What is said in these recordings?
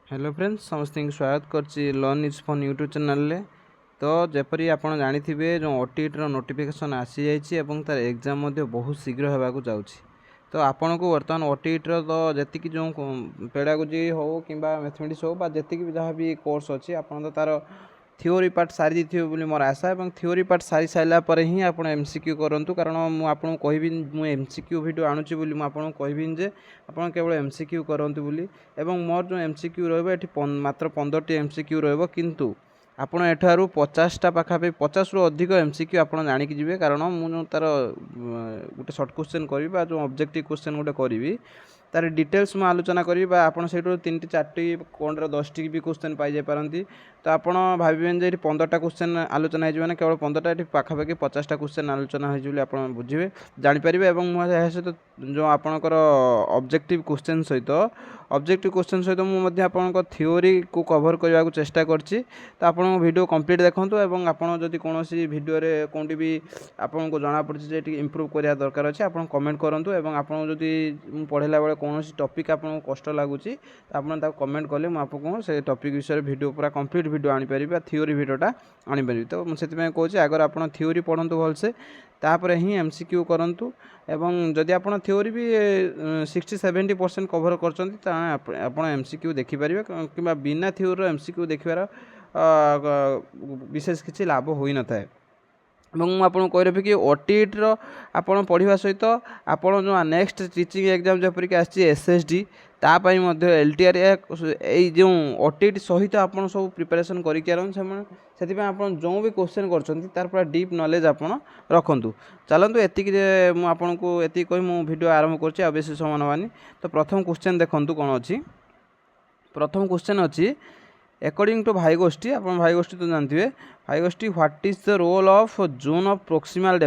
Hello friends समस्त स्वागत करछि learn is fun YouTube channel ले। तो जपरी आपण जानिथिबे जो ओटीटी रो नोटिफिकेशन आसी जाइछि एवं तार एग्जाम मध्य बहुत शीघ्र हेबाकू जाउछि। तो आपण को वर्तमान ओटीटी रो तो जतिकी जो पेडागोजी हो किंबा मैथमेटिक्स हो बा जतिकी भी जहाँ भी कोर्स अछि आपण तो तार थियोरी पार्ट सारी दिथिबे बोली मोर आशा एवं थियोरी पार्ट सारी साइला पर ही आपण एमसीक्यू करंतु कारण मु आपण कहबी मु एमसीक्यू वीडियो आणुछि बोली मु आपण कहबी जे आपण केवल एमसीक्यू करंतु बोली एवं मोर जो एमसीक्यू रहबो एठी मात्र 15 टी एमसीक्यू रहबो किंतु आपण एठारु 50टा पाखापे 50 रु अधिक एमसीक्यू आपण जानि कि जिवे कारण मु जो तार गोटे शॉर्ट क्वेश्चन करी बा जो ऑब्जेक्टिव क्वेश्चन गोटे करी तार डिटेल्स में आलोचना करी बा आपण सेठो 3टी 4टी कोन 10टी भी क्वेश्चन पाई जाय पारंती। तो आपण भाबिबेन जे 15टा क्वेश्चन आलोचना हो माने केवल 15टा एठी पाखापाखि 50टा क्वेश्चन आलोचना हो बोली आपण बुझिबे जानि परिबे एवं मु एहा सहित जो आपणकर ऑब्जेक्टिव क्वेश्चन सहित मु मध्य आपणक थियोरी को कवर करने को चेष्टा करछि। तो आपण वीडियो कंप्लीट देखंतु एवं आपण जदि कोनोसी वीडियो रे कोनटी भी आपन को जाना पड़छि जे इंप्रूव करिया दरकार अछि आपण कमेंट करंतु एवं आपण जदि पढ़ेला बेले कोनोसी टॉपिक आपन कष्ट लागुछि आपन ता कमेंट करले मु आपको से टॉपिक विषय वीडियो पूरा कंप्लीट वीडियो आनी परिबा थियोरी वीडियोटा आनी परिबा। तो मु सेति में कहछि अगर आपण थियोरी पढ़ंतु भलसे तापरे ही एमसीक्यू करंतु एवं जदि आपण थियोरी भी 60-70% कवर करचंती ता आपण एमसीक्यू देखि परिबे किबा बिना थियोरी रो एमसीक्यू देखिबार विशेष किसी लाभ होई न थाए। एवं आपको कही रही कि ओटीटी आपण पढ़ा सहित आपड़ जो नेक्स्ट टीचिंग एग्जाम जपरिक एसएसडी तापाई एलटीआर जो ओटीटी सहित आप सब प्रिपरेशन करके आप जो भी क्वेश्चन कर पूरा डीप नॉलेज आप रखु। चलतु ये मुझको ये कही मु वीडियो आरंभ कर बेसी समय नवानी। तो प्रथम क्वेश्चन देखु कौन अच्छी प्रथम क्वेश्चन अच्छी अकॉर्डिंग टू भाईगोष्ठी आप भाईगोष्ठी तो जानते Vygotsky what is the role of zone of proximal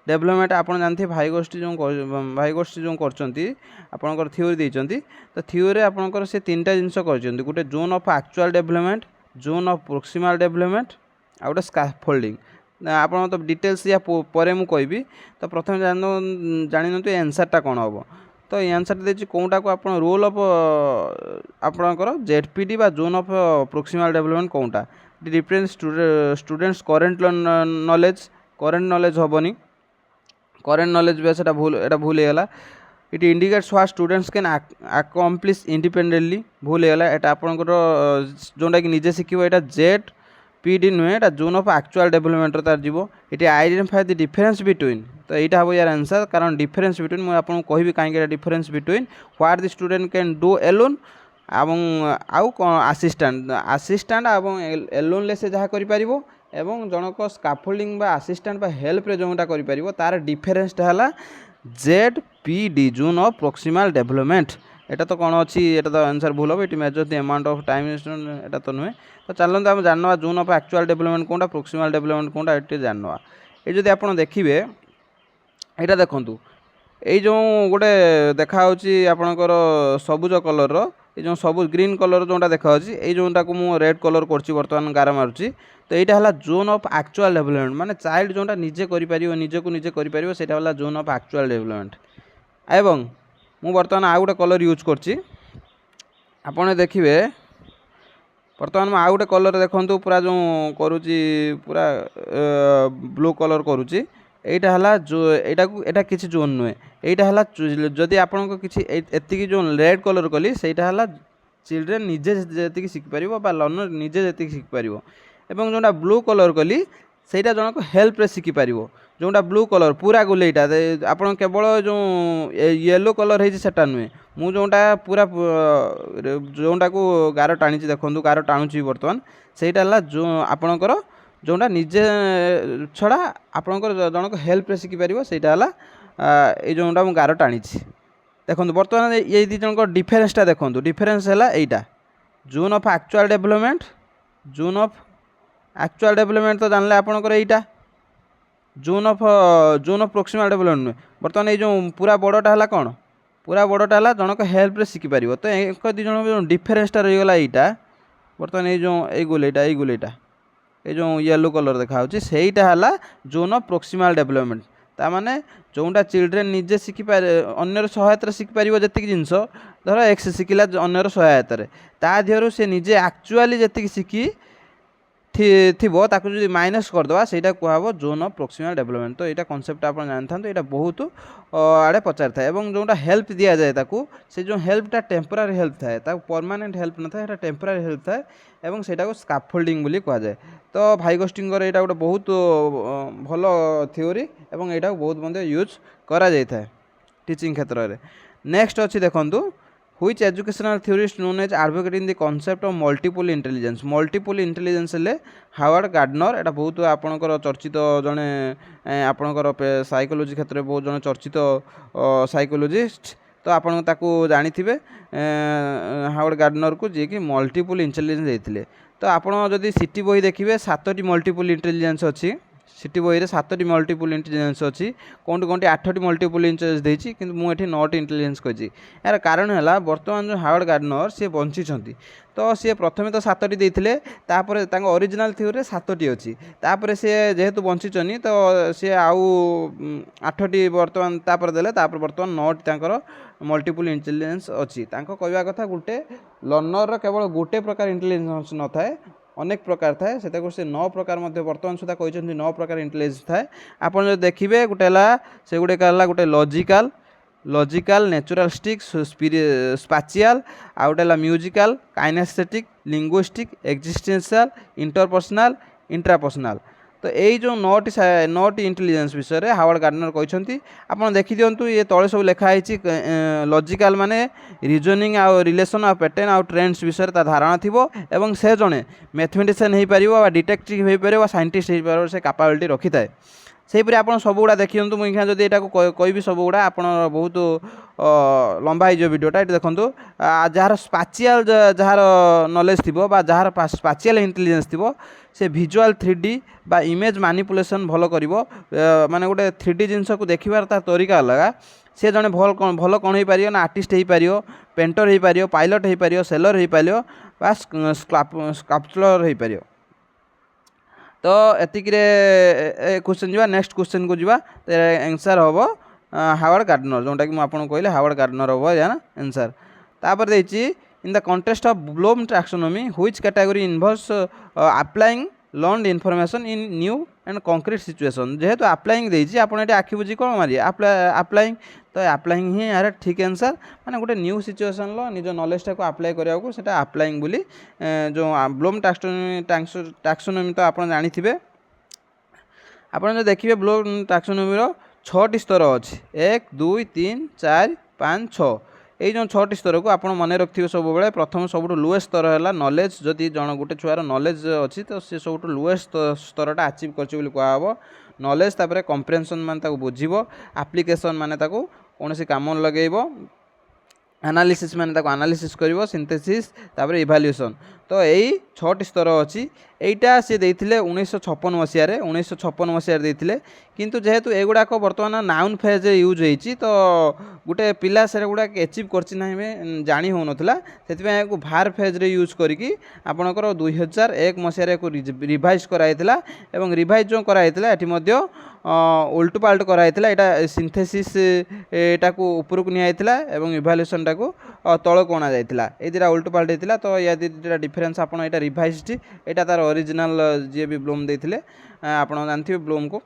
development आप जानते भाईगोष्ठी जो कर थियोरी देइचंती। तो थियोरी आपनकर से 3टा जिनस कर गोटे zone of actual development zone of proximal development आ गोटे स्कैफोल्डिंग आप तो डिटेल्स या परे मु कहबी। तो प्रथम जानी आंसरटा कौन हम। तो ये आंसर देखिए कौटा को आप रोल ऑफ आपणकर जेडपीडी बा जोन ऑफ प्रोक्सिमल डेवलपमेंट कौटा डिफरेंट स्टूडेंट्स करेन्ट नॉलेज हेनी करेन्ट नॉलेज भी से भूल होगा। It indicates what students can accomplish independently भूल होगा। यहाँ आपंकर जोटा कि निजे शिखब यहाँ जेड पीडी नुहे एटा जोन ऑफ एक्चुअल डेवलपमेंट तार जीवो। It identify the difference between. तो यहाँ हम यार आंसर कारण डिफरेंस बिटवीन मुझे आपको कहबी कहीं difference between what the student can do alone आउ कौन आसीस्टाट एलोन ले से जहाँ कर जनक स्कैफोल्डिंग बा आसीस्टाट बा हेल्प रे जोटा कर तार डिफरेंसटा है Z P D zone of proximal development. एटा तो कौन अच्छी एटा तो आंसर भूल हम ये measure the amount of time एटा तो नुहे। तो चलते आम जानवा जोन ऑफ एक्चुअल डेवलपमेंट कौटा प्रोक्सिमल डेवलपमेंट कौटा ये जानवा। ये जब आप देखिए यहाँ देखु ये जो गोटे देखा आपणकर सबुज कलर जो सबुज ग्रीन कलर जोटा देखा ये जोटा को मुझे रेड कलर कर बर्तमान गार मारुची। तो यहाँ है जोन ऑफ एक्चुअल डेवलपमेंट माने चाइल्ड जोटा निजे निजे निजे कर जोन ऑफ एक्चुअल डेवलपमेंट। एवं मु बर्तमान आउ गोटे कलर यूज करछि आपने देखिए बर्तमान मैं आउ गोटे कलर देखूँ पूरा जो करुच्ची पूरा ब्लू कलर करुच्ची एटा है जो एटा किसी जोन नुहे एटा है जदि आपको किसी एति जो रेड कलर कली सेटा है चिल्ड्रेन निजे जी शिखिपर लर्नर निजे जी शिखिपर एवं जोटा ब्लू कलर कली सेटा जनक हेल्प रे शिखिपर जोटा ब्लू कलर पूरा गोलेटा आप केवल जो येलो कलर है नुहे मु जोटा पूरा जोटा को गार टाणी देखो गार टाणुची बर्तमान सेटा जो आपणकर जोटा निजे छड़ा आपणकर जनक हेल्प रे शिखिपर सेटा ये जोटा मुझे गार टाणी देखो बर्तमान ये दी जन डिफरेंसटा देखो डिफरेंस है यहाँ जोन ऑफ एक्चुअल डेवलपमेंट तो जानले आपणकर यहाँ जोन ऑफ प्रोक्सिमल डेवलपमेंट नुहे बर्तमान ये जो पूरा बड़टा है कौन पूरा बड़टा है जनक हेल्प रे शिखिपर। तो एक दी जन डिफरेंसटा रहीगला यहाँ बर्तमान ये जो गोलेटा ये जो येलो कलर देखा सहीटा है जोन ऑफ प्रोक्सिमल डेवलपमेंट। तामाने जोटा चिल्ड्रेन निजे शिखिपारे अन्यर सहायतार शिखिपार जी जिनस धर एक्स शिखिला अन्यर सहायतार ता देहर से निजे एक्चुअली जी शिखी थीबो ताकू जो माइनस करदे से कहब जोन ऑफ प्रोक्सिमल डेवलपमेंट। तो यहाँ कॉन्सेप्ट आप जानता यहाँ बहुत आड़े पचार था जोटा हेल्प दि जाए से जो हेल्पटा टेम्परारी हेल्प थाए परमानेंट हेल्प न था टेम्परारी हेल्प थाए एवं सेटा को स्काफोल्डिंग बोली कहुए। तो भाइगोस्टिंगर यहाँ गोटे बहुत भल थ्योरी एवं यहाँ बहुत मध्य यूज करा जाए टीचिंग क्षेत्र में। नेक्स्ट अच्छी देखंतु which educational theorist known as advocating the concept of multiple intelligence। multiple intelligence ले हावर्ड गार्डनर एटा बहुत आपणकर चर्चित जड़े आपणकर साइकोलोजी क्षेत्र में बहुत जन चर्चित साइकोलोजिस्ट तो आपन ताकू जानी थे हावर्ड गार्डनर को जी कि मल्टीपल इंटेलिजेंस देते। तो आपड़ जदि सिटी बही देखिए 7टी मल्टीपल इंटेलिजेंस अच्छी सिटी बही में 7टी मल्टीपल इंटेलिजेंस अच्छी कौटी कौटी 8टी मल्टीपल इंटेलिजेंस देती कि मुझे 9टी इंटेलिजेंस कही। यार कारण है बर्तमान जो हावर्ड गार्डनर सी बंची तो सी प्रथम तो 7टी देते तापर ओरिजिनल थ्योरी 7टी अच्छी तापर सी जेहेतु बंची तो सी आउ 8टी बर्तमान तापर देले बर्तमान 9टी मल्टीपल इंटेलिजेंस अच्छी। कहवा कथा गोटे लर्नर केवल गोटे प्रकार इंटेलिजेंस न थाए अनेक प्रकार थाए से 9 प्रकार बर्तमान सुधा कहते 9 प्रकार इंटेलिजेंस थाए। आप देखिए गोटे से गुड़े गोटे लॉजिकल नेचुरलिस्टिक स्पाचियल आ गोटे musical kinesthetic linguistic existential interpersonal intrapersonal. तो यही जो 9टी इंटेलिजेंस विषय में हावर्ड गार्डनर कहते आप देखी दिंतु ये तले सब लिखाई लॉजिकल माने रिजनिंग आ रिलेशन आ पैटर्न आ ट्रेंड्स विषय ता धारणा थी एवं से जड़े मैथमेटिशियन हो पार डिटेक्टिव हो पार साइंटिस्ट हो पार से कैपेबिलिटी रखी थाए। सेहीपरि आप सबुड़ा देखिए मुझे जब यहाँ कहि सबुड़ा आप बहुत लंबा हो वीडियोटा ये देखो जार स्पाचियल जार नॉलेज थी जार स्पाचियल इंटेलिजेंस थी से विजुअल 3D बा इमेज मैनिपुलेशन भल कर माने गोटे 3D जिनस को देखिबार ता तरीका अलग सी जड़े भल कौन हो पार ना आर्टिस्ट हो पार पेंटर हो पार पायलट हो पार सेलर हो पार बा स्काल्पचर हो पार। तो एतिक क्वेश्चन जी नेक्स्ट क्वेश्चन को जीवा आंसर हम हावर्ड गार्डनर जोटा कि मुझे कहले हावर्ड गार्डनर हम यार आंसर। तापर देछि in the context of Bloom taxonomy which category involves applying learned information in new and concrete situation. जेहेतु अप्लाइंग देछि आपण एटी आखि बुझी कौन मारिए अप्लाइंग तो अप्लाइंग ही यार ठीक आंसर माने गोटे न्यू सिचुएशन लो निज नॉलेज टाको अप्लाई करिया को सेटा अप्लाइंग बोली जो ब्लूम टैक्सोनॉमी तो आपण जानि थिबे। आपण जो देखिबे ब्लूम टैक्सोनॉमी रो 6टी स्तर अछि 1 2 3 4 5 6 ये जो 6टी स्तर को आप मन रखिए सब बेले प्रथम सब लोएस्ट स्तर है नॉलेज जदि जन गोटे छुआर नॉलेज अच्छी तो सी सब लोएस्ट स्तरटा अचीव कर नॉलेज तापर कम्प्रेhension मान बुझीबो एप्लिकेशन मान कौन सी काम लगेब एनालिसिस माने ताको एनालिसिस करिवो सिंथेसिस तापर इवैल्यूएशन। तो यही 6टी स्तर अच्छी यहीटा सी देइथिले 1956 मसीह 1956 मसीह देइथिले किंतु जेहेतु एगुड़ाक बर्तमान नाउन फेज यूज होइछि तो गोटे पिला से गुड़ा एचिव करछि ना जानी हो नथला सेतिबे को भार फेज रे यूज करिकि आपनकर 2001 मसीह को रिवाइज कराइथिला एवं रिवाइज जो कराइथिला एठी मध्य उल्टू पाल्ट कराइथिला एटा सिंथेसिस एटा को ऊपर को नियाइथिला एवं इवैल्यूएशन टा को तळ को अना जाइथिला ए दिरा उल्टू पाल्ट हेतिला। तो या दिरा डिफरेंस आपन एटा रिवाइज्ड एटा तार ओरिजिनल जे भी ब्लूम देथिले आपन जानथिबे ब्लूम को।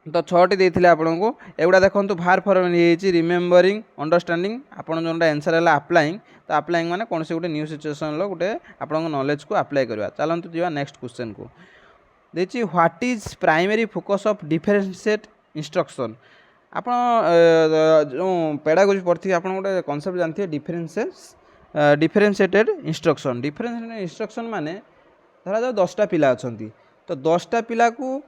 तो 6टी देथिले आपन को एगुडा देखंतु भार फॉर्म होइछि रिमेम्बरिंग अंडरस्टैंडिंग आपन जोंडा आंसर हला अप्लाइंग। तो अप्लाइंग माने कोन से गोटे न्यू सिचुएशन लो गोटे आपन नॉलेज को अप्लाई करबा। चलंतु जीवा नेक्स्ट क्वेश्चन को देछि what is primary focus of differentiate instruction. आप जो पेडागोजी पढ़ी आप गोटे कॉन्सेप्ट जानते डिफरेंशिएटेड इंस्ट्रक्शन। डिफरेंशिएटेड इंस्ट्रक्शन माने धरा जाओ 10टा पिला अछंती तो 10टा पिला को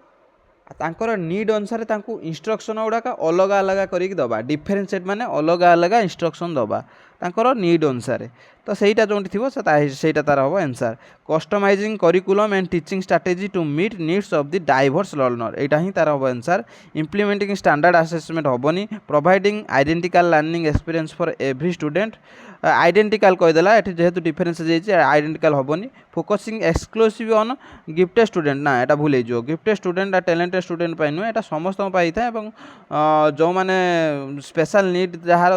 तांकर नीड अनुसार तांको इंस्ट्रक्शन गुड़ाक अलग अलग करिक दबा डिफरेंशिएट माने अलग अलग इंस्ट्रक्शन दबा। ତାଙ୍କର ନିଡ୍ ଅନୁସାରେ। ତ ସେଇଟା ଯେଉଁଠି ଥିବ ସେଇଟା ତାର ହେବ answer. Customizing curriculum and teaching strategy to meet needs of the diverse learner, ଏଇଟା ହିଁ ତାର ହେବ ଆନ୍ସର୍। ଇମ୍ପ୍ଲିମେଣ୍ଟିଂ ଷ୍ଟାଣ୍ଡାର୍ଡ଼ ଆସେସମେଣ୍ଟ ହେବନି। Providing identical learning experience for every student, identical କହିଦେଲା, ଏଠି ଯେହେତୁ ଡିଫରେନ୍ସ ଯାଇଛି ଆଇଡେଣ୍ଟିକାଲ୍ ହେବନି। Focusing exclusive on gifted student, ନା ଏଟା ଭୁଲ ହେଇଯିବ। ଗିଫ୍ଟେଡ୍ ଷ୍ଟୁଡେଣ୍ଟ ବା ଟ୍ୟାଲେଣ୍ଟେଡ୍ ଷ୍ଟୁଡେଣ୍ଟ ପାଇଁ ନୁହେଁ, ଏଟା ସମସ୍ତଙ୍କ ପାଇଁ ହେଇଥାଏ ଏବଂ ଯେଉଁମାନେ ସ୍ପେଶାଲ୍ ନିଡ୍ ଯାହାର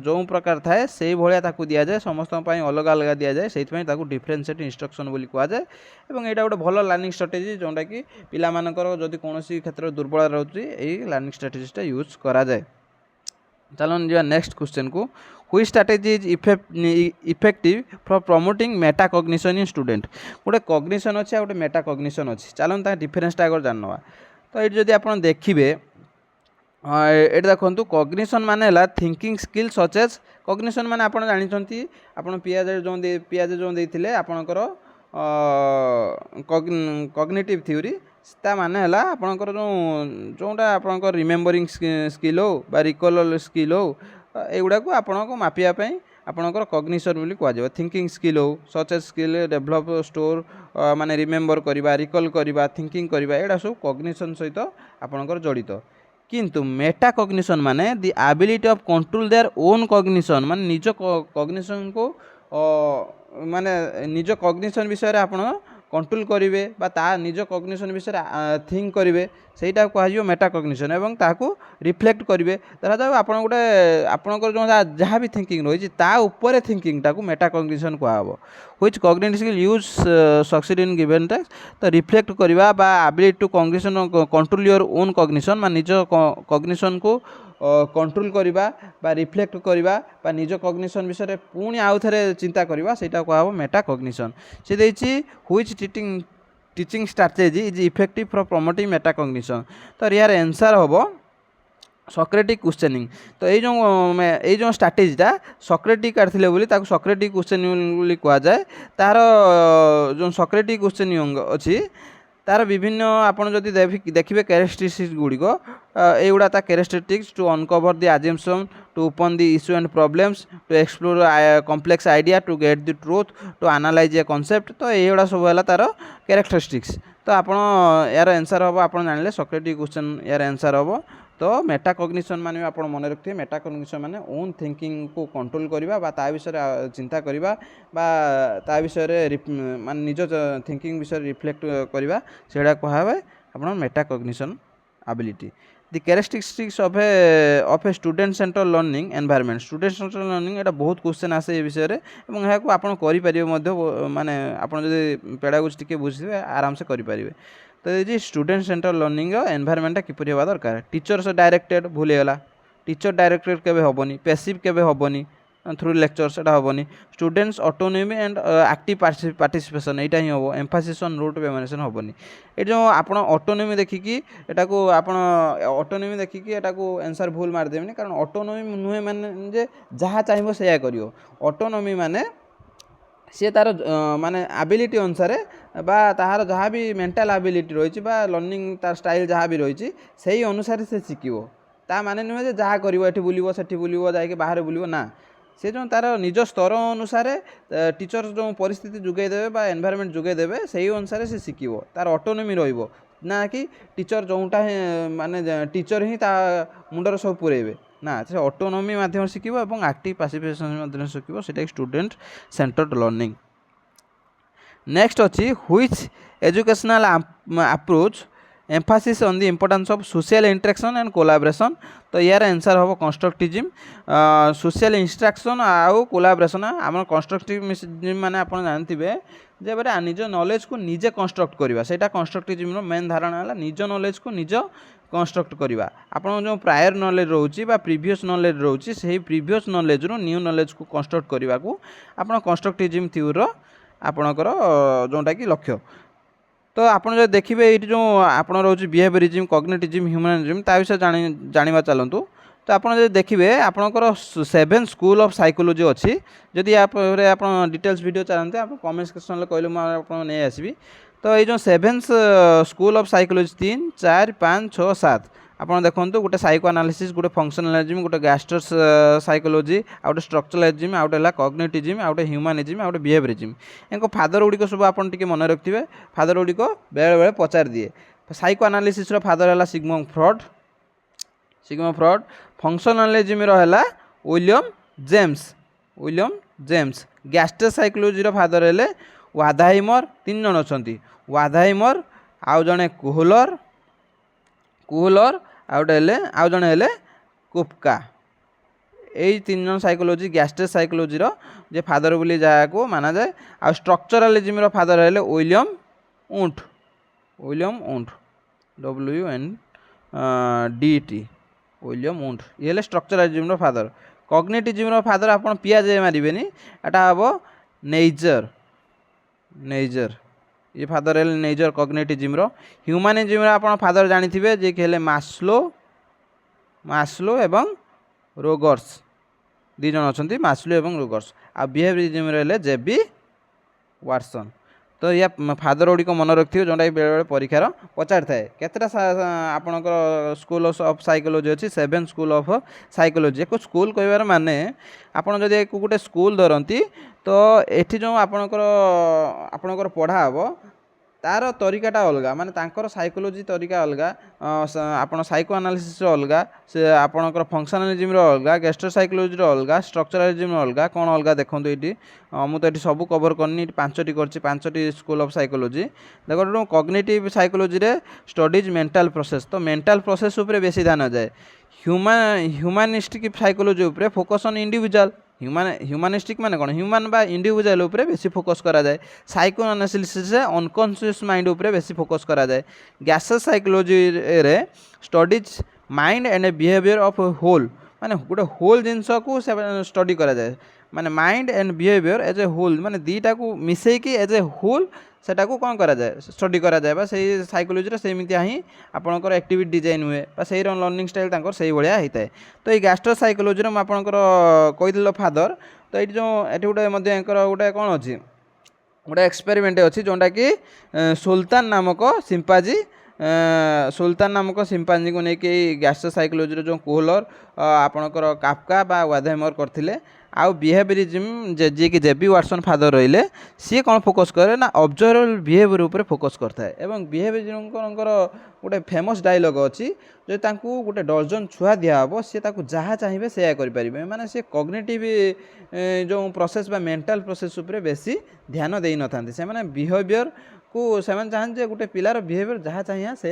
ଯେଉଁ ପ୍ରକାର ଥାଏ ସେଇଭଳିଆ ତାକୁ ଦିଆଯାଏ, ସମସ୍ତଙ୍କ ପାଇଁ ଅଲଗା ଅଲଗା ଦିଆଯାଏ, ସେଇଥିପାଇଁ ତାକୁ ଡିଫରେନ୍ସିଏଟ୍ ଇନଷ୍ଟ୍ରକ୍ସନ୍ ବୋଲି କୁହାଯାଏ। ଏବଂ ଏଇଟା ଗୋଟେ ଭଲ ଲର୍ଣ୍ଣିଂ ଷ୍ଟ୍ରାଟେଜି ଯେଉଁଟାକି ପିଲାମାନଙ୍କର ଯଦି କୌଣସି କ୍ଷେତ୍ରରେ ଦୁର୍ବଳ ରହୁଛି ଏଇ ଲର୍ଣ୍ଣିଂ ଷ୍ଟ୍ରାଟେଜିଟା ୟୁଜ୍ କରାଯାଏ। ଚାଲନ୍ତୁ ଯିବା next କ୍ୱେଶ୍ଚନକୁ। Which strategy is effective for promoting meta cognition in student? गोटे cognition अच्छे गोटे meta cognition अच्छी, चलो ता डिफरेन्सटा अगर जानवा। तो ये जदि आप देखिए ये देखो कग्निशन माने thinking skill such as cognition माने आप जानते आप पियाजे जो देते आपणकर कग्निटिव थ्योरी ता माने आपणकर जोटा आपणकर रिमेम्बरिंग स्किल हो बा रिकॉल स्किल हो एगुड़ा को आपन को मापिया आपणकर कग्निशन बोली कहुए। थिंकिंग स्किल हो such as skill develop store माने रिमेम्बर करवा रिकॉल करवा थिंकिंग करवा एटा सब कग्निशन सहित आपणकर जड़ित। किंतु मेटा कग्निशन माने the ability of control their own cognition माने निज कग्निशन को माने निज कग्निशन विषय रे आपण कंट्रोल करेंगे निज कग्निशन विषय थिंक करेंगे सहीटा कह मेटा कग्निशन एवं ताकू रिफ्लेक्ट करेंगे धरा जाऊ आप गोटे आपंकर जो जहाँ भी थिंकिंग रही ताऊपर थिंकिंग टाक मेटा कग्निशन कहब। Which cognitive skill use succeed in given task, तो रिफ्लेक्ट करवा बा ability to cognition control your own cognition मान निज कग्निशन को कंट्रोल करवा बा रिफ्लेक्ट करवा बा निज कग्निशन विषय पुणी आउ थे चिंता करवा सेटा कहब मेटा कग्निशन। से देछि which teaching strategy is effective for promoting meta cognition, तो यार आंसर हम सॉक्रेटिक क्वेश्चनिंग। तो ये जो स्ट्रैटेजीटा सॉक्रेटिक काढ़िले बोली ताको सॉक्रेटिक क्वेश्चनिंग बोली कह जाए। तार जो सॉक्रेटिक क्वेश्चनिंग अच्छी तार विभिन्न आपन जदि देखिए कैरेक्टरिस्टिक्स गुड़िक एगुड़ा ता characteristics to uncover the assumption to open the issue and problems to explore complex idea to get the truth to analyse a concept, तो एगुड़ा सब है तार कैरेक्टरिस्टिक्स। तो आपन यार आंसर हम आप जानिले सॉक्रेटिक क्वेश्चन यार आंसर हम। तो मेटा कग्निशन माने आप मन रखिए मेटा कग्निशन माने ओन थिंकिंग को कंट्रोल करवा ता विषय चिंता करवा ता विषय मान निज थिंकिंग विषय रिफ्लेक्ट करवा सेटा कहे आप meta cognition ability. The characteristics of a student center learning environment, student center learning एटा बहुत क्वेश्चन आसे ये विषय रे एवं यहाँ आपन करि परिबे मध्य माने आपन जदि पेडागोजी टिके बुझिबे आराम से करि परिबे। तो ये स्टूडेंट सेंटर लर्निंग एनवायरनमेंट किपरि होबा दरकार। टीचर्स डायरेक्टेड भूल गला, टीचर डायरेक्टेड केबे होबनी, पैसिव केबे होबनी थ्रू लेक्चर्स एटा होबनी। Students autonomy and active participation एटा ही होबो, एम्फासिस ऑन रूट मेमोराइजेशन होबनी। ए जो आपण ऑटोनॉमी देखिकी एटा को आपण ऑटोनॉमी देखिकी एटा को आंसर भूल मार देबनी, कारण ऑटोनॉमी नुहे माने जे जहा चाहिबो सेया करियो। ऑटोनॉमी माने सी तार माने एबिलिटी अनुसार बा ताहार जहाँ भी मेंटल एबिलिटी रही लर्निंग तार स्टाइल जहाँ भी रही से अनुसार से शिखिबो। ता माने नुहे जहाँ करिवो एठी बुलिवो सेठी बुलिवो जाके बाहर बुलिवो ना, से जो तार निज स्तर अनुसार टीचर जो परिस्थिति जुगे देबे बा एनवायरनमेंट जुगे देबे सही अनुसार से शिखिबो, तार ऑटोनॉमी रहिबो ना कि टीचर जोटा माने टीचर ही ता मुंडर सब पुरेबे ना, से ऑटोनॉमी माध्यम शिखिबो एवं एक्टिव पार्टिसिपेशन माध्यम शिखिबो, सेटा स्टूडेंट सेंटर्ड लर्निंग। नेक्स्ट अच्छी which educational approach Mphasis on the importance of social interaction and collaboration, तो यार आंसर हम कंस्ट्रक्टिविज्म। सोशल इंटरेक्शन आउ कोलाब्रेशन आम कंस्ट्रक्टिविज्म माने आप जानते जे बड़े निज नॉलेज को निजे कंस्ट्रक्ट करवा, सेटा कंस्ट्रक्टिविज्म मेन धारणा है निज नॉलेज को निज कंस्ट्रक्ट करवा। आपन जो प्रायर नॉलेज रोची बा प्रीवियस नॉलेज रोची से प्रीवियस नॉलेज रो न्यू नॉलेज को कंस्ट्रक्ट करने को आप कंस्ट्रक्टिविज्म थ्योरी आपणकर जोटा कि लक्ष्य। तो आपन जो देखिए ये जो आपन रोची बिहेवियरिज्म कॉग्निटिविज्म ह्यूमनिज्म ता विषय जानिबा चलतु। तो आपन जो देखिए आपणकर 7 स्कूल ऑफ साइकोलॉजी अच्छी, जदि आप डिटेल्स वीडियो चाहते आप कमेंट सेक्शन में कहले मुझे नहीं आसबि। तो ये जो 7 स्कूल ऑफ साइकोलॉजी 3, 4, 5, 6, 7 ଆପଣ ଦେଖନ୍ତୁ ଗୋଟେ ସାଇକୋ ଆନାଲିସିସ୍, ଗୋଟେ ଫଙ୍କସନାଲିଜିମ୍, ଗୋଟେ ଗ୍ୟାଷ୍ଟ୍ରୋ ସାଇକୋଲୋଜି, ଆଉ ଗୋଟେ ଷ୍ଟ୍ରକ୍ଚରାଲିଜିମ୍, ଆଉ ଗୋଟେ ହେଲା କଗ୍ନିଟିଜିମ୍, ଆଉ ଗୋଟେ ହ୍ୟୁମାନିଜିମ୍, ଆଉ ଗୋଟେ ବିହେଭିଅରିଜିମ୍। ଏଙ୍କ ଫାଦର ଗୁଡ଼ିକ ସବୁ ଆପଣ ଟିକେ ମନେ ରଖିଥିବେ। ଫାଦର ଗୁଡ଼ିକ ବେଳେବେଳେ ପଚାରି ଦିଏ। ସାଇକୋ ଆନାଲିସିସ୍ର ଫାଦର ହେଲା ସିଗମଣ୍ଡ ଫ୍ରଏଡ୍। ଫଙ୍କସନାଲିଜିମ୍ର ହେଲା ୱିଲିୟମ୍ ଜେମ୍ସ। ଗ୍ୟାଷ୍ଟ୍ରୋ ସାଇକୋଲୋଜିର ଫାଦର ହେଲେ ୱାଧାଇମର। 3 ଜଣ ଅଛନ୍ତି, ୱାଧାଇମର, ଆଉ ଜଣେ କୁହଲର, ଆଉ ଜଣେ ହେଲେ କୁପକା। ଏଇ 3 ଜଣ ସାଇକୋଲୋଜି ଗ୍ୟାଷ୍ଟ୍ରୋ ସାଇକୋଲୋଜିର ଯେ ଫାଦର ବୋଲି ଯାହାକୁ ମାନାଯାଏ। ଆଉ ଷ୍ଟ୍ରକ୍ଚରାଲିଜିମ୍ର ଫାଦର ହେଲେ ୱିଲିୟମ୍ ଉଣ୍ଟ, WUNDT, ୱିଲିୟମ୍ ଉଣ୍ଟ। ଇଏ ହେଲେ ଷ୍ଟ୍ରକ୍ଚରାଲିଜିମ୍ର ଫାଦର। କଗ୍ନିଟିଜିମ୍ର ଫାଦର ଆପଣ ପିଆଜ ମାରିବେନି, ଏଟା ହେବ ନେଇଜର। ये फादर हेले नेचर कग्निटिज्म। ह्यूमानिज्म आप फादर जानिथिबे जे कि हेले मास्लो एवं रोगर्स। 2 जन अछंती, मास्लो एवं रोगर्स। आ बिहेवियरिज्म हेले जेबी वाटसन। तो या फादर गुड़ी मन रखिए जोटा बेले बेले परीक्षार पचारि थाए। केतेटा आपणकर स्कूल ऑफ साइकोलॉजी अच्छी? 7 स्कूल ऑफ साइकोलॉजी। एक स्कूल कहबार माने आपन जदि गोटे स्कूल धरती तो एठी जो आपणकर पढ़ा हम तार तरीकाटा अलग, माने तांकर साइकोलॉजी तरीका अलग, आपण साइको एनालिसिस अलग, से आपणकर फंक्शनलिज्म अलग, गैस्ट्रो साइकोलॉजी अलग, स्ट्रक्चरलिज्म अलग। कौन अलग देखो ये मुझे ये सब कवर करनी 5टी कर 5टी स्कूल ऑफ साइकोलॉजी। देखो कॉग्निटिव साइकोलॉजी रे स्टडीज मेंटल प्रोसेस, तो मेंटल प्रोसेस उपर बेसी ध्यान जाए। ह्यूमानिस्टिक साइकोलॉजी उपर फोकस ऑन इंडिविजुअल। ह्यूमानिस्टिक माने कौन? ह्यूमन बा इंडिविजुअल उपर बेसी फोकस करा जाए। साइको एनालिसिस रे अनकॉन्शियस माइंड उपर बेसी फोकस करा जाए। गैस्ट्रो साइकोलॉजी रे studies mind and behaviour of whole, माने गोटे होल जिनस को स्टडी करा जाए। माने mind and behaviour as a whole, माने दीटा को मिसेकी एज ए होल सेटा को कौन करा जाए? स्टडी करा जाए। बा सही साइकोलॉजी रे सेमितिया ही आपनकर एक्टिविटी डिजाइन हुए, बा सही लर्निंग स्टाइल तांकर सही भलिया होता है। तो ये गैस्ट्रो साइकोलॉजी रे आपनकर कहिदिलो फादर। तो ये जो एटी गोटे मध्य एंकर गोटे कौन अच्छी गोटे एक्सपेरिमेंट अच्छी जोटा कि सुल्तान नामक सिंपाजी को लेकिन गैस्ट्रो साइकोलॉजी जो कोहलर आपणकर काफका बा वाधेमर करथिले। आउ बिहेवियरिज्म जे कि जेबी वाटसन फादर रहिले, सी कौन फोकस करे ना ऑब्जर्वेबल बिहेवियर ऊपर फोकस करता है। एवं बिहेवियरिज्म गोटे फेमस डायलॉग अच्छी जो तांकू गोटे डजन छुआ दिहब सी ताकू जहाँ चाहिए से करें, माने सी कॉग्निटिव जो प्रोसेस बा मेंटल प्रोसेस ऊपर बेसी ध्यान दे न थांती। से माने बिहेवियर को से चाहते गोटे पिलार बिहेवियर जहाँ चाहिए से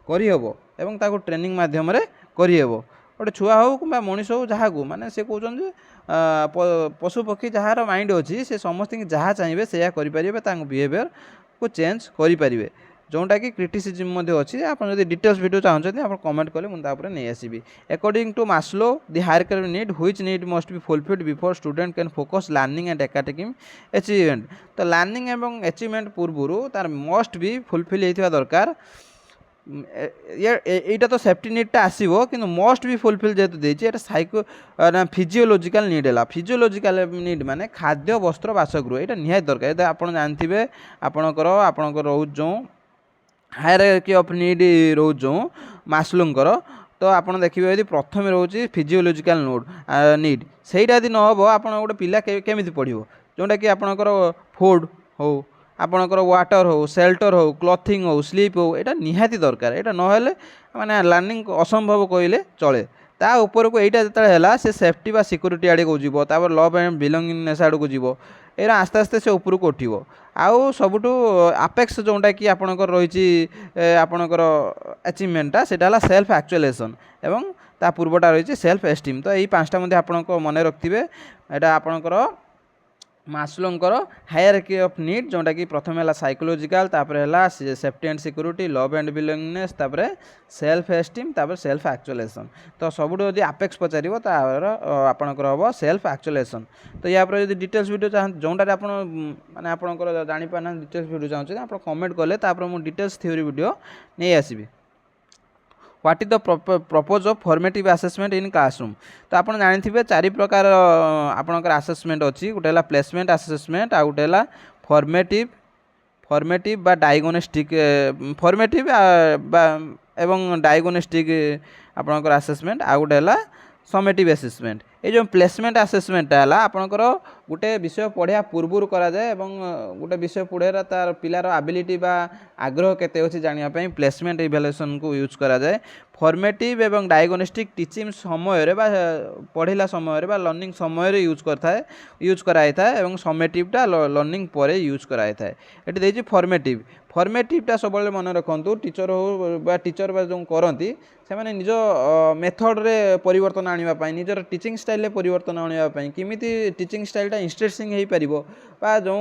करहब एवं ताकू ट्रेनिंग माध्यम करहब। गोटे छुआ हो कि मनीष हो जहाँ को माने से कहते पशु पक्षी जार माइंड अच्छी से समस्त जहाँ चाहिए से करें, बिहेवियर को चेंज करें। जोटा कि क्रिटिसिज्म अच्छी। आप डिटेल्स वीडियो चाहते आप कमेंट कले मुझे नहीं आसबि। According to Maslow the hierarchy need which need must be fulfilled before student can focus learning and academic achievement. तो लर्निंग एवं अचीवमेंट पूर्व तार मस्ट बी फुलफिल होता दरकार। यहाँ तो सेफ्टी नीडटा आसो कि मस्ट भी फुलफिल जेहतु देती साइको ना फिजियोलॉजिकल नीड है। फिजियोलॉजिकल नीड माने खाद्य वस्त्र बासगृह, यहाँ निहाती दरकार। ये आप जानते आपणकर रोज जो हायरार्की ऑफ नीड रोज जो मास्लोंकर, तो आप देखिए यदि प्रथम रोचे फिजियोलॉजिकल नीड सहीटा यदि नहब आप गोटे पिला केमिति पढ़ो, जोटा कि आपणकर फूड हो, आपणकर वाटर हो, शेल्टर हो, क्लॉथिंग हो, स्लीप हो, यहाँ निहाती दरकार। यहाँ ना माने लर्निंग असंभव कहले चले। ता ऊपर को यहाँ जो से सेफ्टी बा सिक्योरिटी आड़े को जीव, तापर लव एंड बिलोंगिंगनेस आड़ को जीव। ये आस्ते आस्ते से ऊपर को उठिव। आउ सबुठु आपेक्स जोटा कि आपणकर रही आपणकर अचीवमेंटा सेटा सेल्फ एक्चुअलाइजेशन एवं ता पूर्वटा रही सेल्फ एस्टीम। तो यही 5टा मध्य आपको मन रखिए। यहाँ आपणकर मास्लोंकर हायरार्की ऑफ नीड जोटा कि प्रथम है साइकोलॉजिकल, तापर है safety and security, love and belongingness, तापर सेल्फ एस्टीम, तापर सेल्फ एक्चुअलाइजेशन। तो सबुठ यदि आपेक्स पचार आपणकर हम सेल्फ एक्चुअलाइजेशन। तो या जो डिटेल्स वीडियो चाहते जोटा आप माने आपणकर जानीपारना डिटेल्स वीडियो चाहते आप कमेंट कले मुझे डिटेल्स थ्योरी वीडियो नहीं आसबि। What is the purpose of formative assessment in classroom. तो आप जानते 4 प्रकार आपणकर असेसमेंट अच्छी। गोटे है प्लेसमेंट असेसमेंट, आ गोटे है फॉर्मेटिव बा डायग्नोस्टिक, फॉर्मेटिव एवं डायग्नोस्टिक आपणकर आसेसमेंट आ गोटे है समेटिव आसेसमेंट। ये जो प्लेसमेंट आसेसमेंट है आपणकर गोटे विषय पढ़िया पूर्व कराए गोटे विषय पढ़ार तार पिलार एबिलिटी बा आग्रह केते अच्छी जानापी प्लेसमेंट इवैल्यूएशन को यूज कराए। फॉर्मेटिव एवं डायग्नोस्टिक टीचिंग समय पढ़ला समय लर्निंग समय यूज कराई था एवं समेटिवटा लर्निंग पर यूज कराई था। ये देखिए फॉर्मेटिवटा सब मन रखु टीचर हो टीचर जो करती से निज मेथड रे परिवर्तन आने निजर टीचिंग स्टाइल रे परिवर्तन आने किमी टीचिंग स्टाइलटा इंटरेस्टिंग हो पार जो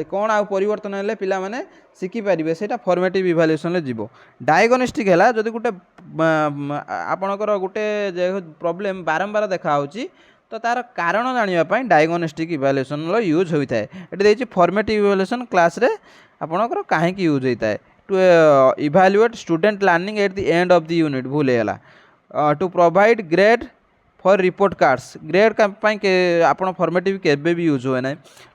कौन आ परिवर्तन हेल्ले पिला माने शिखिपारे से फॉर्मेटिव इवैल्यूएशन जीव। डायग्नोस्टिक है जदि गोटे आपणकर गोटे प्रॉब्लम बारंबार देखा तो तार कारण जानापी डायग्नोस्टिक इवैल्यूएशन यूज होता है। ये देखिए फॉर्मेटिव इवैल्यूएशन क्लास रे आपणकर कहीं यूज होता है to evaluate student learning at the end of the unit भूल है to provide grade for report cards grade आप फॉर्मेटिव केबे भी यूज हुए ना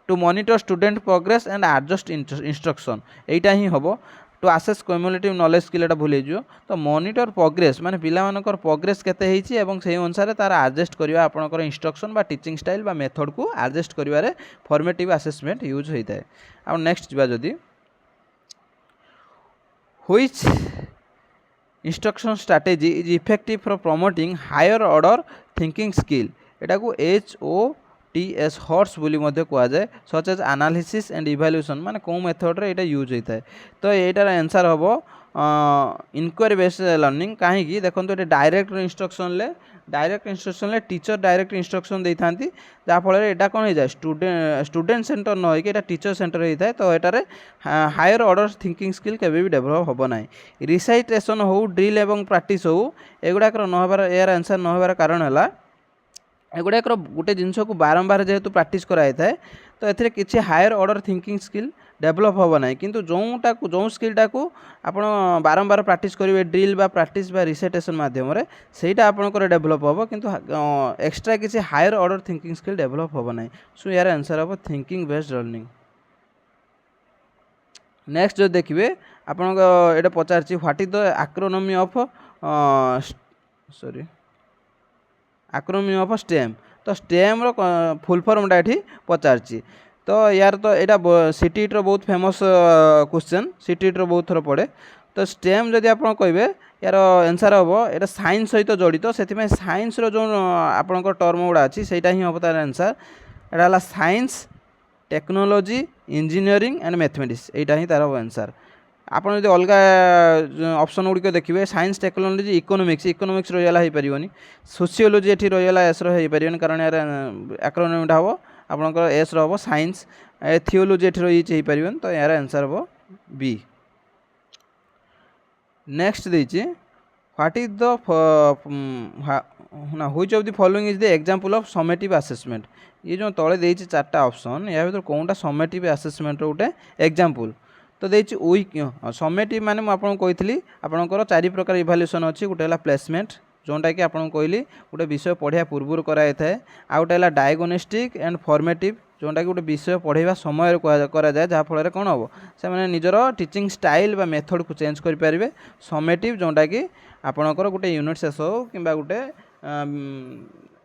to monitor student progress and adjust instruction यहीटा ही हम to assess cumulative knowledge skill भूल जाओ तो मॉनिटर प्रोग्रेस माने पिला मानकर प्रोग्रेस केते हेची एवं से अनुसार तार एडजस्ट करबा आपनकर इंस्ट्रक्शन बा टीचिंग स्टाइल बा मेथड को एडजस्ट करिवारे फॉर्मेटिव असेसमेंट यूज होता है। आ नेक्स्ट जीवा जदी which instruction strategy is effective for promoting higher order thinking skill एटा को HOTS हॉर्स बोली मध्य कह जाए such as analysis and evaluation माने को मेथड रे एटा यूज होता है। तो एटार आंसर हम इनक्वारी बेस्ड लर्निंग कहीं देखो ये डायरेक्ट इंस्ट्रक्शन ले टीचर डायरेक्ट इंस्ट्रक्शन दे था जहाँफल यहाँ कौन हो जाए स्टूडेंट सेंटर न होकर टीचर सेंटर होता है। तो एटारे हायर ऑर्डर थिंकिंग स्किल केबे भी डेभलप होब ना। रिसाइटेशन हो ड्रिल एवं प्रैक्टिस हो एगुड़ाक नहबार यार आंसर नहबार कारण है एगुड़ाक गोटे जिनस को बारंबार जेहेतु प्रैक्टिस कराई थाए तो एथिरे किसी higher order thinking skill develop होब ना किंतु जो स्किलटा को आप बारंबार प्रैक्टिस करेंगे ड्रिल बा प्रैक्टिस बा रिसाइटेशन माध्यम सेटा आपंकर डेभलप हम किंतु एक्स्ट्रा किसी higher order thinking skill develop होब ना। सो यार आंसर हम थिंकिंग बेस्ड लर्निंग। नेक्स्ट जो देखिए आपन ये पचार what is the acronym of acronym of STEM तो स्टेम रो फुल फॉर्मटा ये पचार तो यार तो यहाँ सीटीईटी रो बहुत फेमस क्वेश्चन सीटीईटी रो बहुत थर पड़े। तो स्टेम जदि आप कहे यार आंसर हम यहाँ साइंस सहित जड़ित से साइंस रो जो आपंकर टर्म गुड़ा अच्छी से ही हम तार आंसर यहाँ science technology engineering and mathematics यहाँ ही तार आंसर। आप अलग ऑप्शन गुड़िक देखिए साइंस टेक्नोलोजी इकोनॉमिक्स रहीगला हो पारनी सोशियोलॉजी ये रहीगला एस रहीपर कारण यार एक्रोनिमटा हम आपंकर एस रो साइंस थियोलॉजी ये रही हो पार तो यार आंसर हम बी। नेक्स्ट देखिए what is the which of the following is the example of summative assessment ये जो तले देछि चारटा ऑप्शन या भीतर कोनटा समेटिव असेसमेंट रो गोटे एग्जांपल तो देखिए वीक समेटिव माने मुझे आपको कही आपंकर चारि प्रकार इवैल्यूएशन अच्छी गोटे है प्लेसमेंट जोटा कि आपको कहली गोटे विषय पढ़िया पूर्व कराई थाए आ गोटे है डायग्नोस्टिक एंड फॉर्मेटिव जोटा कि गोटे विषय पढ़ाइबा समय कराए जहाँफल कौन हम से मैंने निजर टीचिंग स्टाइल बा मेथड को चेंज करेंगे। समेटिव जोटा कि आपणकर गोटे यूनिट शेष हो कि गोटे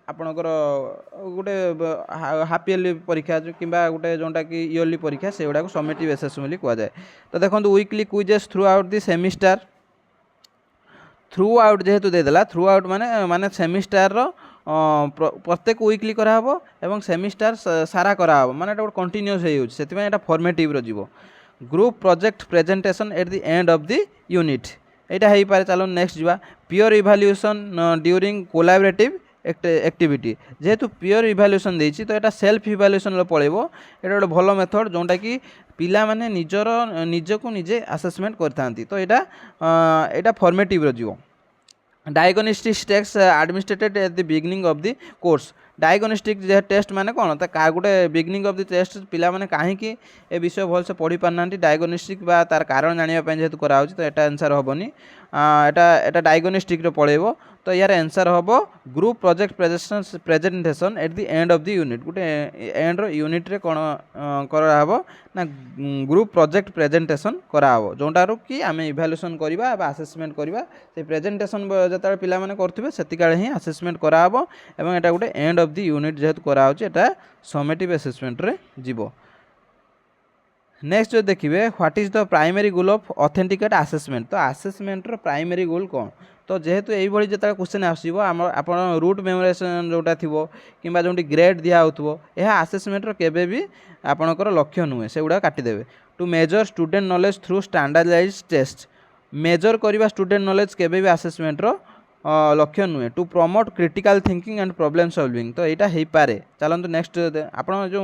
आपणकर गोटे हाफ इयरली परीक्षा कि गोटे जोटा कि इयरली परीक्षा से गुड़ा समेटिव असेसमेंट कहुए। तो देखो weekly quizzes through out the semester through out जेहेतु देदेला थ्रू आउट माने माने सेमिस्टर प्रत्येक वीकली कराहब एवं सेमिस्टर सारा कराहब माने गोटे कंटिन्यूअस हो फॉर्मेटिव रो जीवो। Group project presentation eight the end of the unit यहाँ हो पारे। चलो नेक्स्ट जीवा peer evaluation during collaborative activity जेहेतु पीयर इवैल्यूएशन देछि तो यहाँ सेल्फ इवैल्यूएशन पड़ेबो एटा गोटे भल मेथड जोटा कि पिला माने निजर निजको निजे असेसमेंट करथांती तो यहाँ फॉर्मेटिव रो जीवो। Diagnostic test administered at the beginning of the course diagnostic test माने कौन तो गोटे बिगिनिंग ऑफ द टेस्ट पिला माने कहीं ए विषय भल से पढ़ी पारना डायग्नोस्टिक बा तार कारण जानापी जेहेतु कराऊँ तो यहाँ आंसर हेनी एटा डायग्नोस्टिक पड़ेबो। तो यार आंसर हम group project presentation eight the end of the unit गोटे एंड यूनिट रे कौन कराब ना ग्रुप प्रोजेक्ट प्रेजेंटेशन कराब जोटारू कि आम इभाल्युएसन करवा आसेसमेंट करवा से प्रेजेंटेशन जो पिला माने करथिबे सेतिकाळे ही आसेसमेंट कराब एवं एटा गोटे एंड ऑफ द यूनिट जेहेतु कराउछि एटा समेटिव असेसमेंट रे जीवो। नेक्स्ट जो देखिए what is the primary goal of authenticate assessment तो असेसमेंट रो प्राइमरी गोल कौन तो जेहेतु यही जो क्वेश्चन आसो आप रूट मेमोराइजेशन जोटा थी कि जो ग्रेड दिया हो यह असेसमेंट रो केबे भी आपणकर लक्ष्य नुहे से गुड़ा काटिदेवे। To measure student knowledge through standardized test measure करवा स्टूडेंट नॉलेज केबे भी असेसमेंट रो लक्ष्य नुहे। To promote critical thinking and problem solving तो यहाँ हो पारे चलते नेक्स्ट आप जो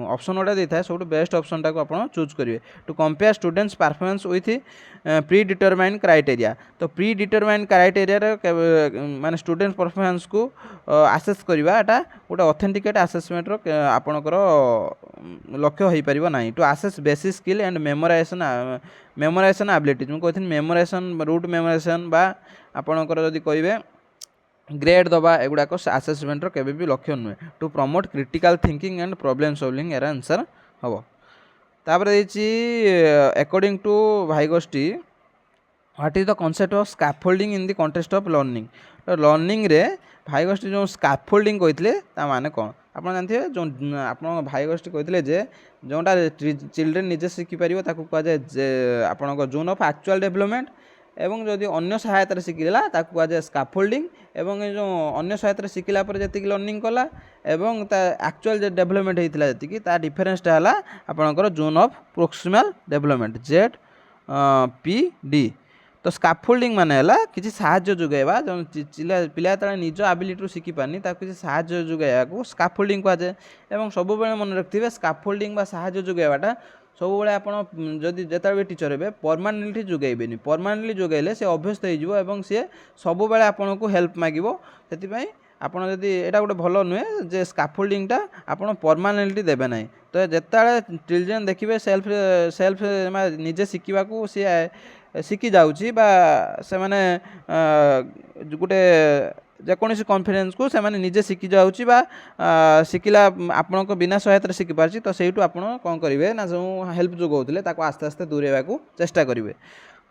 ऑप्शन गुड़ा देता है सब बेस्ट ऑप्शन टाक आप चूज करेंगे। To compare students performance with predetermine criteria तो प्री डिटरमाइन क्राइटेरिया माने स्टूडेंट परफॉर्मेंस को आसेस करवा एटा गोटे ऑथेंटिकेट असेसमेंट रो आपणकर लक्ष्य हो पार ना। To assess basic skill and memorisation ability मुझे कहती मेमोराइजेशन रूट मेमोराइजेशन बा आपणकर जदि कहे ग्रेड दबा एगुड़ाक आसेसमेंट रो केबे भी लक्ष्य नुहे। To promote critical thinking and problem solving यार आंसर हम। तापर according to Vygotsky what is the concept of scaffolding in the context of learning तो लर्निंग रे भाईगोष्ठी जो स्कैफोल्डिंग कहते माने कौन आप जानते जो आप भाईगोष्ठी कहते जे जोटा चिल्ड्रेन निजे शिखिपर ताकू कहुए आपण जोन ऑफ एक्चुअल डेवलपमेंट एवं जदि अन्य सहायता शिखला ताकू कहुए स्कैफोल्डिंग एवं जो अन्य सहायता शिखला जी लर्निंग कला एवं एक्चुअल डेवलपमेंट होता जी ता डिफरेन्सटा है आपणकर zone of proximal development ZPD तो स्कैफोल्डिंग माने हला किसी साहाय्य जोगाइबा जो पिला तले निज एबिलिटी शिखि पानी ताकू किसी साहाय्य जोगाइबा को स्कैफोल्डिंग कहुए एवं सब बेले मन रखिथे स्कैफोल्डिंग बा साहाय्य जोगाइबाटा सब बेले आपन जदि जेता भी टीचर हे परमानेंटली जोगाइबेनी परमानेंटली जोगाइले से अभ्यस्त हो एवं सी सब बेले आपन को हेल्प मागिबो सेति आपड़ जदि यहाँ गोटे भल नुहे जे स्कैफोल्डिंगटा आपड़ परमानेंटली देवे ना तो जिते चिल्ड्रेन देखिए सेल्फ सेल्फ निजे शिखा सी शिखि जाऊँगी से मैंने गोटे जेकोसी कॉन्फिडेंस को से निजे शिखि जाऊँगी शिखला आपण बिना सहायता शिखि पार्टी तो सहीठू आप कौन करेंगे ना जो हेल्प जोगाऊले आस्ते आस्ते दूरेवा को चेष्टा करेंगे।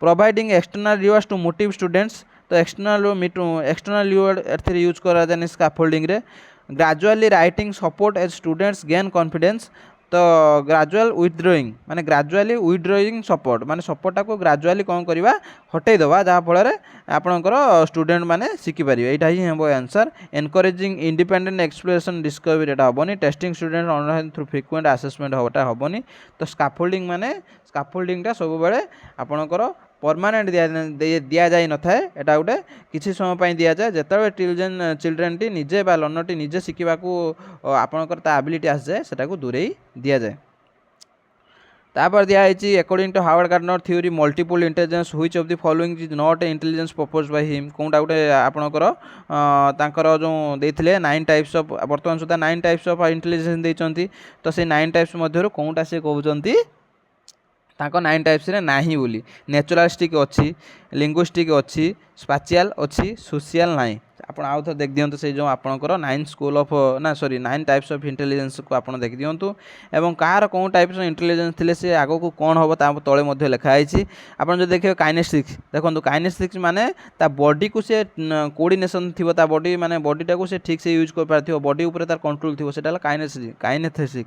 Providing external rewards to motive students तो एक्सटर्नल रिवार्ड एथि यूज करा जाए स्कैफोल्डिंग रे। Gradually writing support as students gain confidence तो ग्रेजुअल विथड्रॉइंग माने ग्रेजुअली विथड्रॉइंग सपोर्ट माने सपोर्टा को ग्रेजुअली कौन करवा हटई दवा जहाँ फल आपणकर स्टूडेंट माने शिखि पारे यहाँ ही हम answer. Encouraging independent exploration discovery एटा हेनी। Testing student online through frequent assessment होटा हेनी। तो स्कैफोल्डिंग माने स्कैफोल्डिंगटा सब बेले आपणकर परमानेंट दिया जाए न थाए एटा गोटे किसी समय दिया जाए जिते चिल्ड्रेन टी निजे बा लर्नर टी निजे शिखा आपणकर ता एबिलिटी आस जाए सेटा को दूरे दि जाए। तापर दिखाई according to Howard Gardner theory multiple intelligence which of the following is not intelligence propose by him कौटा गोटे आपणकर जो देते 9 टाइप्स ऑफ बर्तमान सुधा 9 टाइप्स ऑफ इंटेलिजेंस देते तो से 9 टाइप्स मध्य कौटा से कहते ताको 9 टाइप्स रे नाही बोली नेचुरलिस्टिक अच्छी लिंग्विस्टिक अच्छी स्पाचियल अच्छी सोशियल नाही आप आउ थे देख दिंतु से जो आपणकर 9 स्कूल ऑफ ना सॉरी 9 टाइप्स ऑफ इंटेलिजेंस को आप देख दिंतु एवं कहार कौन टाइप्स ऑफ इंटेलिजेंस थिले से आगो को कौन हम तले मध्य लिखाई आप जो देखिए काइनेस्टिक्स देखो काइनेस्टिक्स माने ता बॉडी को से कोऑर्डिनेशन थी ता बॉडी माने बॉडीटा को से ठीक से यूज कर पार बॉडी ऊपर तार कंट्रोल थी सेटा काइनेस्थेटिक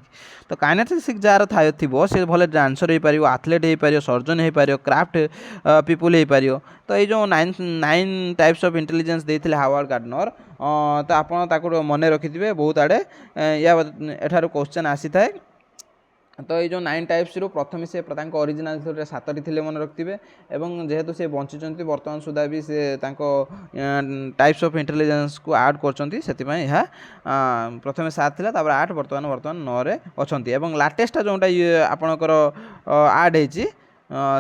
तो काइनेस्थेटिक जार थी से भले डांसर हो पार एथलेट हो पार सर्जन हो पार क्राफ्ट पीपुल हो पार तो ये जो 9 टाइप्स ऑफ इंटेलिजेंस देते हावर्ड गार्डनर तो आप मन रखिथे बहुत आड़े या एठार क्वेश्चन आसी थाए तो ये जो 9 टाइप्स रू प्रथम से ओरिजिनल 7टी थे मन रखिथे एवं जेहेतु से बंची बर्तमान सुधा भी से टाइप्स ऑफ इंटेलिजेंस को ऐड कर प्रथम 7 था 8 बर्तमान 9 रे अच्छा एवं लाटेस्ट जोटा आपणकर ऐड होती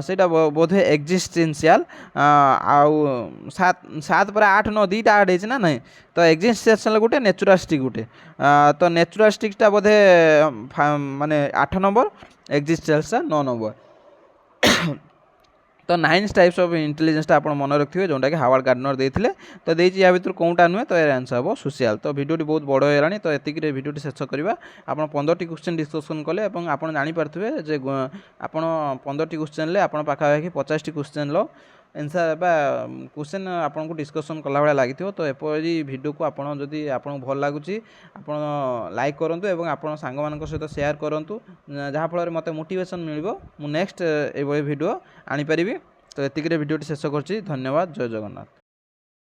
सेटा बोधे एक्जिस्टेंशियल आउ 7 पर 8 9 2टा ऐड होना ना तो एक्जिस्टेंशियल गोटे नेचुरालिस्टिक गोटे तो नेचुरालिस्टिकटा बोधे माने 8 नंबर एक्जिस्टेंशियल 9 नंबर तो 9 टाइप्स ऑफ इंटेलिजेंस आप मन रखिए जोटा कि हावर्ड गार्डनर देते तो देती या भितर कौटा नुहे तो यार आंसर हम सोशल। तो भिडियोटी बहुत बड़ होगा तो एतिक भिडियोटी शेष करवा। आप 15टी क्वेश्चन डिस्कसन कले आप जानीपारे जे आप 15टी क्वेश्चन आप पाखापाखि 50टी क्वेश्चन आंसर क्वेश्चन आपको डिस्कसन कला भाया लगी तो एपरी भिडियो को आपड़ जदि आपको भल लगुच आप लाइक करूँ और आप सांग मान सहित सेयार करूँ जहाँफल मत मोटिवेशन मिल नेक्स्ट ये भिडियो आनीपारि। तो एतिक भिडियोटी शेष कर धन्यवाद। जय जगन्नाथ।